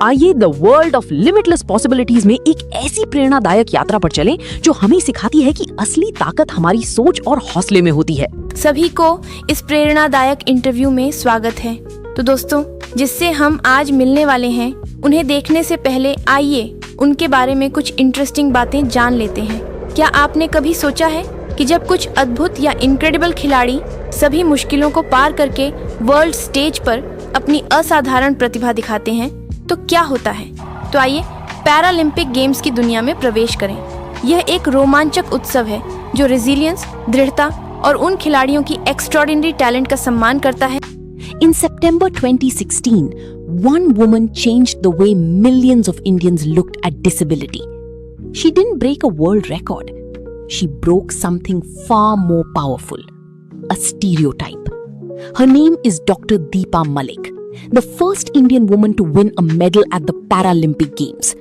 आइए the world of limitless possibilities में एक ऐसी प्रेरणादायक यात्रा पर चलें जो हमें सिखाती है कि असली ताकत हमारी सोच और हौसले में होती है। सभी को इस प्रेरणादायक इंटरव्यू में स्वागत है। तो दोस्तों, जिससे हम आज मिलने वाले हैं, उन्हें देखने से पहले आइए उनके बारे में कुछ इंटरेस्टिंग बातें जान लेते हैं। क्या आपने कभी सोचा है कि जब कुछ अद्भुत या इनक्रेडिबल खिलाड़ी सभी मुश्किलों को पार करके वर्ल्ड स्टेज पर अपनी असाधारण प्रतिभा दिखाते हैं तो क्या होता है? तो आइए पैरालंपिक गेम्स की दुनिया में प्रवेश करें। यह एक रोमांचक उत्सव है जो रेजिलियंस, दृढ़ता और उन खिलाड़ियों की एक्स्ट्राऑर्डिनरी टैलेंट का सम्मान करता है। In September 2016, one woman changed the way millions of Indians looked at disability. She didn't break a world record. She broke something far more powerful, a stereotype. Her name is Dr. Deepa Malik, the first Indian woman to win a medal at the Paralympic Games.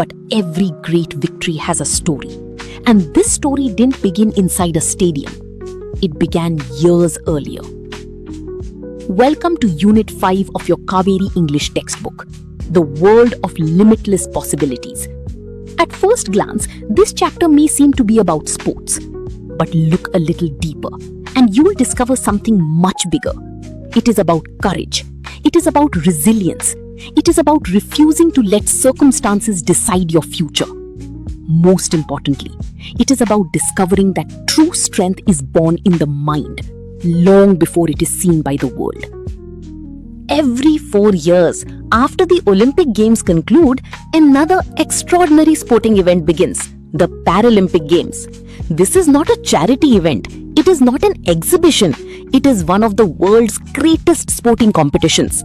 But every great victory has a story. And this story didn't begin inside a stadium. It began years earlier. Welcome to Unit 5 of your Kaveri English textbook, The World of Limitless Possibilities. At first glance, this chapter may seem to be about sports. But look a little deeper, and you will discover something much bigger. It is about courage. It is about resilience. It is about refusing to let circumstances decide your future. Most importantly, it is about discovering that true strength is born in the mind, long before it is seen by the world. Every 4 years, after the Olympic Games conclude, another extraordinary sporting event begins, the Paralympic Games. This is not a charity event. It is not an exhibition. It is one of the world's greatest sporting competitions.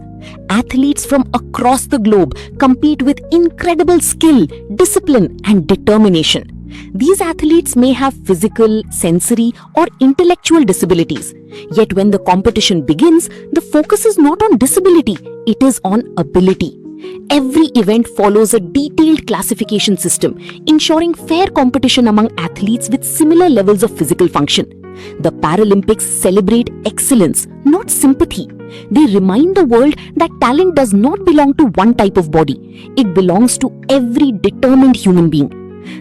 Athletes from across the globe compete with incredible skill, discipline, and determination. These athletes may have physical, sensory, or intellectual disabilities. Yet when the competition begins, the focus is not on disability, it is on ability. Every event follows a detailed classification system, ensuring fair competition among athletes with similar levels of physical function. The Paralympics celebrate excellence, not sympathy. They remind the world that talent does not belong to one type of body. It belongs to every determined human being.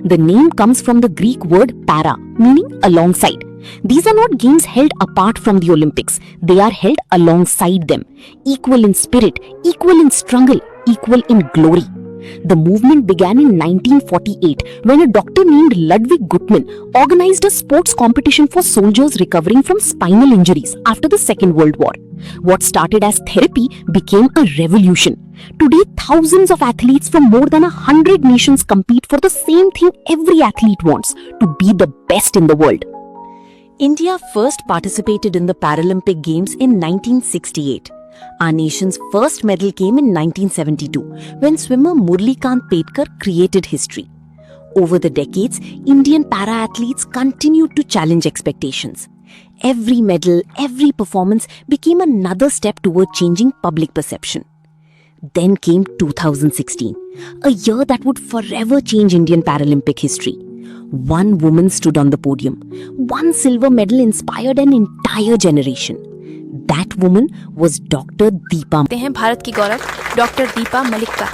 The name comes from the Greek word para, meaning alongside. These are not games held apart from the Olympics. They are held alongside them, equal in spirit, equal in struggle, equal in glory. The movement began in 1948 when a doctor named Ludwig Guttmann organized a sports competition for soldiers recovering from spinal injuries after the Second World War. What started as therapy became a revolution. Today, thousands of athletes from more than 100 nations compete for the same thing every athlete wants, to be the best in the world. India first participated in the Paralympic Games in 1968. Our nation's first medal came in 1972 when swimmer Murlikant Petkar created history. Over the decades, Indian para-athletes continued to challenge expectations. Every medal, every performance became another step toward changing public perception. Then came 2016, a year that would forever change Indian Paralympic history. One woman stood on the podium. One silver medal inspired an entire generation. That woman was Dr. Deepa. हैं भारत की गौरव doctor Deepa Malik का।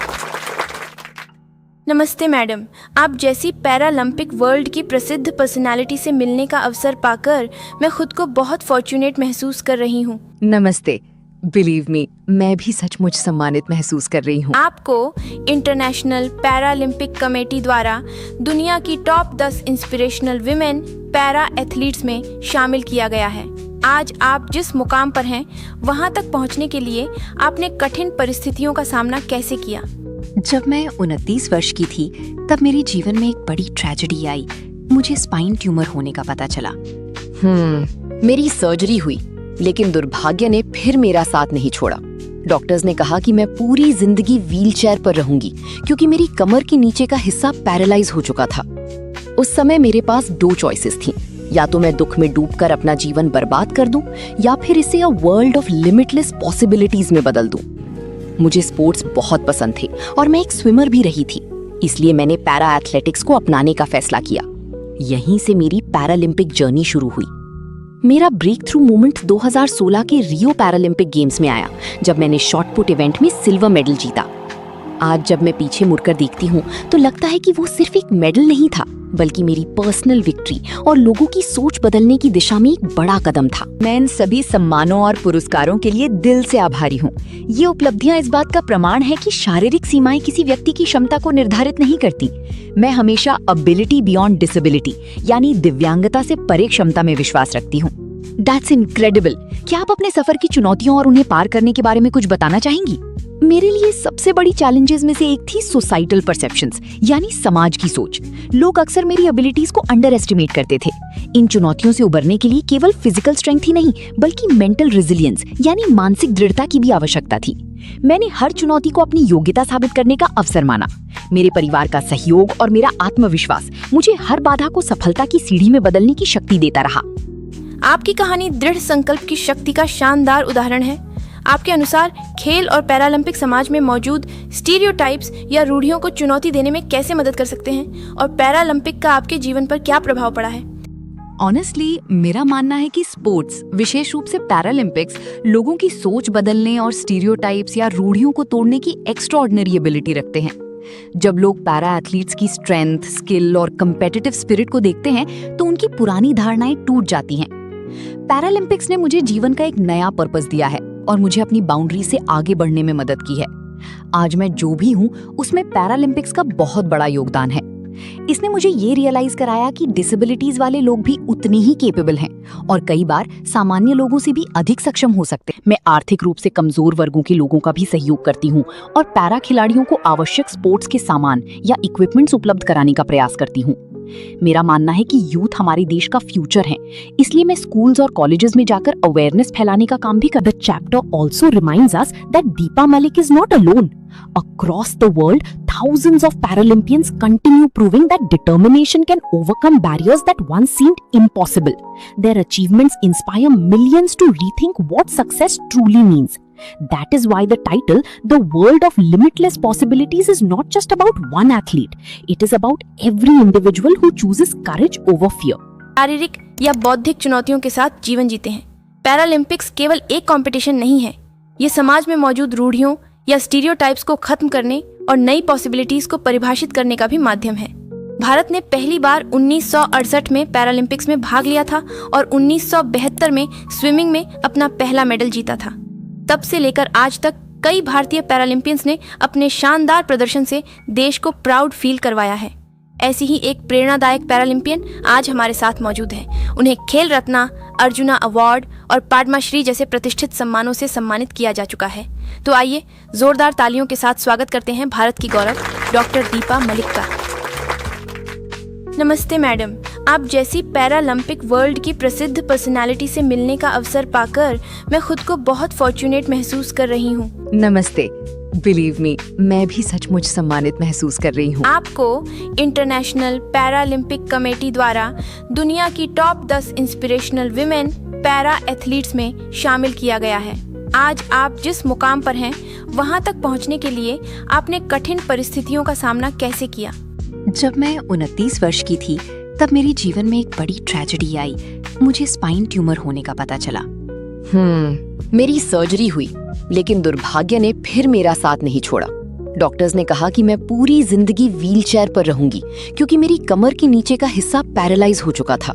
नमस्ते madam, आप जैसी Paralympic world की प्रसिद्ध personality से मिलने का अवसर पाकर मैं खुद को बहुत फॉर्चुनेट महसूस कर रही हूँ। नमस्ते, बिलीव मी, मैं भी सचमुच सम्मानित महसूस कर रही हूँ। आपको इंटरनेशनल पैरालंपिक कमेटी द्वारा दुनिया की top 10 inspirational women para athletes में शामिल किया गया है। आज आप जिस मुकाम पर हैं, वहां तक पहुंचने के लिए आपने कठिन परिस्थितियों का सामना कैसे किया? जब मैं 29 वर्ष की थी, तब मेरे जीवन में एक बड़ी ट्रेजेडी आई। मुझे स्पाइन ट्यूमर होने का पता चला। मेरी सर्जरी हुई, लेकिन दुर्भाग्य ने फिर मेरा साथ नहीं छोड़ा। डॉक्टर्स ने कहा कि मैं पूरी जिंदगी व्हीलचेयर पर रहूंगी, क्योंकि मेरी कमर के नीचे का हिस्सा पैरालाइज हो चुका था। उस समय मेरे पास 2 चॉइसेस थी, या तो मैं दुख में डूबकर अपना जीवन बर्बाद कर दूं, या फिर इसे a world of limitless possibilities में बदल दूं। मुझे स्पोर्ट्स बहुत पसंद थे और मैं एक स्विमर भी रही थी, इसलिए मैंने पैरा एथलेटिक्स को अपनाने का फैसला किया। यहीं से मेरी पैरालंपिक जर्नी शुरू हुई। मेरा ब्रेक थ्रू मोमेंट 2016 के रियो पैरालंपिक गेम्स में आया, जब मैंने शॉट पुट इवेंट में सिल्वर मेडल जीता। आज जब मैं पीछे मुड़कर देखती हूँ तो लगता है कि वो सिर्फ एक मेडल नहीं था, बल्कि मेरी पर्सनल विक्ट्री और लोगों की सोच बदलने की दिशा में एक बड़ा कदम था। मैं इन सभी सम्मानों और पुरस्कारों के लिए दिल से आभारी हूँ। ये उपलब्धियां इस बात का प्रमाण है कि शारीरिक सीमाएं किसी व्यक्ति की क्षमता को निर्धारित नहीं करती। मैं हमेशा एबिलिटी बियॉन्ड डिसेबिलिटी यानी दिव्यांगता से परे क्षमता में विश्वास रखती हूँ। That's incredible. क्या आप अपने सफर की चुनौतियों और उन्हें पार करने के बारे में कुछ बताना चाहेंगी? मेरे लिए सबसे बड़ी चैलेंजेस में से एक थी सोसाइटल परसेप्शंस यानी समाज की सोच। लोग अक्सर मेरी एबिलिटीज को अंडर एस्टिमेट करते थे। इन चुनौतियों से उबरने के लिए केवल फिजिकल स्ट्रेंथ ही नहीं बल्कि मेंटल रेजिलियंस यानी मानसिक दृढ़ता की भी आवश्यकता थी। मैंने हर चुनौती को अपनी योग्यता साबित करने का अवसर माना। मेरे परिवार का सहयोग और मेरा आत्मविश्वास मुझे हर बाधा को सफलता की सीढ़ी में बदलने की शक्ति देता रहा। आपकी कहानी दृढ़ संकल्प की शक्ति का शानदार उदाहरण है। आपके अनुसार खेल और पैरालंपिक समाज में मौजूद स्टीरियोटाइप्स या रूढ़ियों को चुनौती देने में कैसे मदद कर सकते हैं और पैरालंपिक का आपके जीवन पर क्या प्रभाव पड़ा है? ऑनेस्टली मेरा मानना है कि स्पोर्ट्स, विशेष रूप से पैरालंपिक्स, लोगों की सोच बदलने और स्टीरियोटाइप्स या रूढ़ियों को तोड़ने की एक्स्ट्राऑर्डिनरी एबिलिटी रखते हैं। जब लोग पैरा एथलीट्स की स्ट्रेंथ, स्किल और कम्पिटिटिव स्पिरिट को देखते हैं तो उनकी पुरानी धारणाएं टूट जाती हैं। पैरालंपिक्स ने मुझे जीवन का एक नया पर्पस दिया है और मुझे अपनी बाउंड्री से आगे बढ़ने में मदद की है। आज मैं जो भी हूँ उसमें पैरालंपिक्स का बहुत बड़ा योगदान है। इसने मुझे ये रियलाइज कराया कि डिसेबिलिटीज वाले लोग भी उतने ही केपेबल हैं और कई बार सामान्य लोगों से भी अधिक सक्षम हो सकते हैं। मैं आर्थिक रूप से कमजोर वर्गों के लोगों का भी सहयोग करती हूँ और पैरा खिलाड़ियों को आवश्यक स्पोर्ट्स के सामान या इक्विपमेंट्स उपलब्ध कराने का प्रयास करती हूँ। मेरा मानना है कि यूथ हमारे देश का फ्यूचर है, इसलिए मैं स्कूल्स और कॉलेजेस में जाकर अवेयरनेस फैलाने का काम भी कर। The chapter also reminds us that Deepa Malik is not alone. Across the world, thousands of Paralympians continue proving that determination can overcome barriers that once seemed impossible. Their achievements inspire millions to rethink what success truly means. That is why the title, The World of Limitless Possibilities, is not just about one athlete. It is about every individual who chooses courage over fear. शारीरिक या बौद्धिक चुनौतियों के साथ जीवन जीते हैं। Paralympics केवल एक कंपटीशन नहीं है, ये समाज में मौजूद रूढ़ियों या स्टीरियोटाइप्स को खत्म करने और नई पॉसिबिलिटीज को परिभाषित करने का भी माध्यम है। भारत ने पहली बार 1968 में पैरालंपिक्स में भाग लिया था और 1972 में स्विमिंग में अपना पहला मेडल जीता था। तब से लेकर आज तक कई भारतीय पैरालंपियंस ने अपने शानदार प्रदर्शन से देश को प्राउड फील करवाया है। ऐसी ही एक प्रेरणादायक पैरालंपियन आज हमारे साथ मौजूद है। उन्हें खेल रत्ना, अर्जुना अवार्ड और पद्मश्री जैसे प्रतिष्ठित सम्मानों से सम्मानित किया जा चुका है। तो आइए जोरदार तालियों के साथ स्वागत करते हैं भारत की गौरव डॉक्टर दीपा मलिक का। नमस्ते मैडम, आप जैसी पैरालंपिक वर्ल्ड की प्रसिद्ध पर्सनालिटी से मिलने का अवसर पाकर मैं खुद को बहुत फॉर्चुनेट महसूस कर रही हूँ। नमस्ते। बिलीव मी, मैं भी सचमुच सम्मानित महसूस कर रही हूँ। आपको इंटरनेशनल पैरालंपिक कमेटी द्वारा दुनिया की top 10 inspirational women para athletes में शामिल किया गया है। आज आप जिस मुकाम पर हैं, वहां तक पहुंचने के लिए आपने कठिन परिस्थितियों का सामना कैसे किया? जब मैं 29 वर्ष की थी तब मेरे जीवन में एक बड़ी ट्रेजेडी आई। मुझे स्पाइन ट्यूमर होने का पता चला। मेरी सर्जरी हुई, लेकिन दुर्भाग्य ने फिर मेरा साथ नहीं छोड़ा। डॉक्टर्स ने कहा कि मैं पूरी जिंदगी व्हीलचेयर पर रहूंगी क्योंकि मेरी कमर के नीचे का हिस्सा पैरालाइज हो चुका था।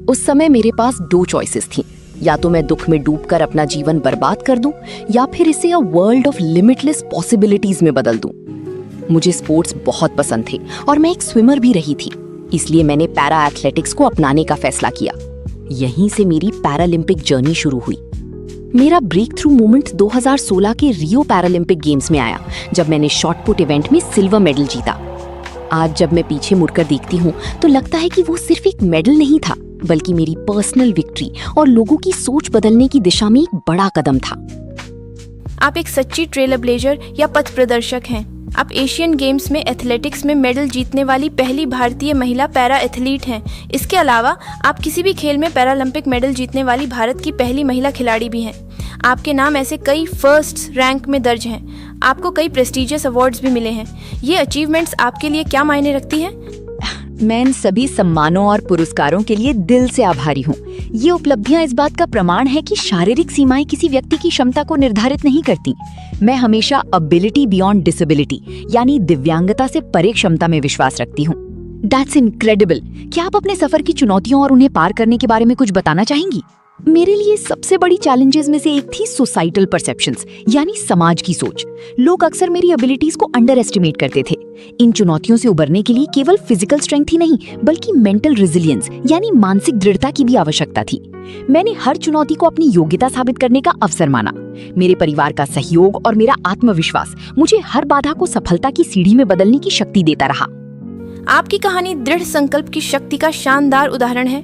उस समय मेरे पास 2 चॉइसेस थी, या तो मैं दुख में डूबकर अपना जीवन बर्बाद कर दूं या फिर इसे a world of limitless possibilities में बदल दूं। मुझे स्पोर्ट्स बहुत पसंद थे और मैं एक स्विमर भी रही थी, इसलिए मैंने पैरा एथलेटिक्स को अपनाने का फैसला किया। यहीं से मेरी पैरालंपिक जर्नी शुरू हुई। मेरा ब्रेक थ्रू मोमेंट 2016 के रियो पैरालंपिक गेम्स में आया, जब मैंने शॉट पुट इवेंट में सिल्वर मेडल जीता। आज जब मैं पीछे मुड़कर देखती हूँ तो लगता है कि वो सिर्फ एक मेडल नहीं था, बल्कि मेरी पर्सनल विक्ट्री और लोगों की सोच बदलने की दिशा में एक बड़ा कदम था। आप एक सच्ची ट्रेल ब्लेजर या पथ प्रदर्शक हैं। आप एशियन गेम्स में एथलेटिक्स में मेडल जीतने वाली पहली भारतीय महिला पैरा एथलीट हैं। इसके अलावा आप किसी भी खेल में पैरालंपिक मेडल जीतने वाली भारत की पहली महिला खिलाड़ी भी हैं। आपके नाम ऐसे कई फर्स्ट रैंक में दर्ज हैं। आपको कई प्रेस्टिजियस अवार्ड्स भी मिले हैं। ये अचीवमेंट्स आपके लिए क्या मायने रखती हैं? मैं इन सभी सम्मानों और पुरस्कारों के लिए दिल से आभारी हूँ। ये उपलब्धियां इस बात का प्रमाण है कि शारीरिक सीमाएं किसी व्यक्ति की क्षमता को निर्धारित नहीं करती। मैं हमेशा एबिलिटी बियॉन्ड डिसेबिलिटी यानी दिव्यांगता से परे क्षमता में विश्वास रखती हूँ। That's incredible. क्या आप अपने सफर की चुनौतियों और उन्हें पार करने के बारे में कुछ बताना चाहेंगी? मेरे लिए सबसे बड़ी चैलेंजेस में से एक थी सोसाइटल परसेप्शंस यानी समाज की सोच। लोग अक्सर मेरी एबिलिटीज को अंडर एस्टिमेट करते थे। इन चुनौतियों से उबरने के लिए केवल फिजिकल स्ट्रेंथ ही नहीं बल्कि मेंटल रेजिलियंस यानी मानसिक दृढ़ता की भी आवश्यकता थी। मैंने हर चुनौती को अपनी योग्यता साबित करने का अवसर माना। मेरे परिवार का सहयोग और मेरा आत्मविश्वास मुझे हर बाधा को सफलता की सीढ़ी में बदलने की शक्ति देता रहा। आपकी कहानी दृढ़ संकल्प की शक्ति का शानदार उदाहरण है।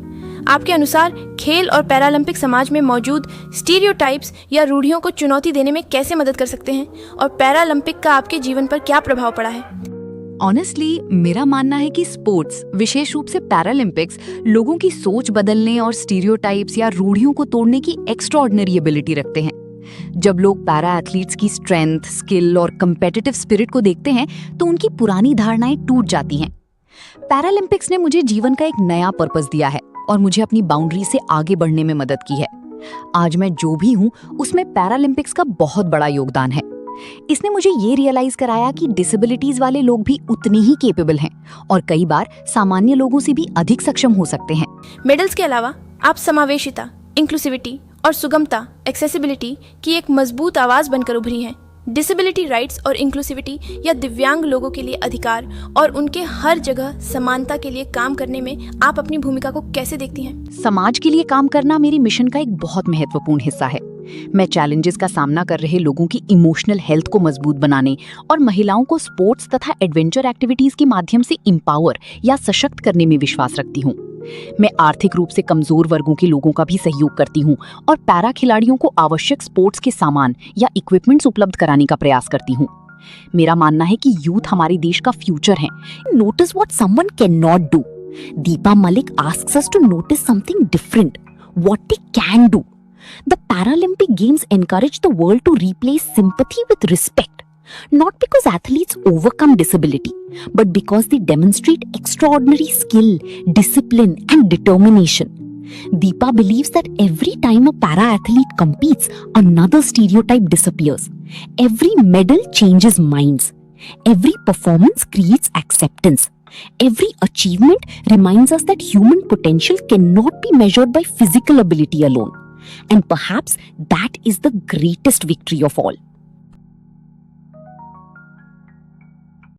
आपके अनुसार खेल और पैरालंपिक समाज में मौजूद स्टीरियोटाइप्स या रूढ़ियों को चुनौती देने में कैसे मदद कर सकते हैं और पैरालंपिक का आपके जीवन पर क्या प्रभाव पड़ा है? ऑनेस्टली मेरा मानना है कि स्पोर्ट्स, विशेष रूप से पैरालंपिक्स, लोगों की सोच बदलने और स्टीरियोटाइप्स या रूढ़ियों को तोड़ने की एक्स्ट्राऑर्डिनरी एबिलिटी रखते हैं। जब लोग पैरा एथलीट्स की स्ट्रेंथ, स्किल और कम्पिटिटिव स्पिरिट को देखते हैं तो उनकी पुरानी धारणाएं टूट जाती हैं। पैरालंपिक्स ने मुझे जीवन का एक नया पर्पस दिया है और मुझे अपनी बाउंड्री से आगे बढ़ने में मदद की है। आज मैं जो भी हूँ उसमें पैरालंपिक्स का बहुत बड़ा योगदान है। इसने मुझे ये रियलाइज कराया कि डिसेबिलिटीज वाले लोग भी उतनी ही केपेबल हैं और कई बार सामान्य लोगों से भी अधिक सक्षम हो सकते हैं। मेडल्स के अलावा आप समावेशिता, इंक्लूसिविटी और सुगमता, एक्सेसिबिलिटी की एक मजबूत आवाज बनकर उभरी हैं। डिसेबिलिटी राइट्स और इंक्लूसिविटी या दिव्यांग लोगों के लिए अधिकार और उनके हर जगह समानता के लिए काम करने में आप अपनी भूमिका को कैसे देखती हैं? समाज के लिए काम करना मेरी मिशन का एक बहुत महत्वपूर्ण हिस्सा है। मैं चैलेंजेस का सामना कर रहे लोगों की इमोशनल हेल्थ को मजबूत बनाने और महिलाओं को स्पोर्ट्स तथा एडवेंचर एक्टिविटीज के माध्यम से एम्पावर या सशक्त करने में विश्वास रखती हूँ। मैं आर्थिक रूप से कमजोर वर्गों के लोगों का भी सहयोग करती हूँ और पैरा खिलाड़ियों को आवश्यक स्पोर्ट्स के सामान या इक्विपमेंट्स उपलब्ध कराने का प्रयास करती हूँ। मेरा मानना है कि यूथ हमारे देश का फ्यूचर है। Notice what someone cannot do. Deepa Malik asks us to notice something different, what they can do. The Paralympic Games encourage the world to replace sympathy with respect, not because athletes overcome disability, but because they demonstrate extraordinary skill, discipline, and determination. Deepa believes that every time a para-athlete competes, another stereotype disappears. Every medal changes minds. Every performance creates acceptance. Every achievement reminds us that human potential cannot be measured by physical ability alone. And perhaps that is the greatest victory of all.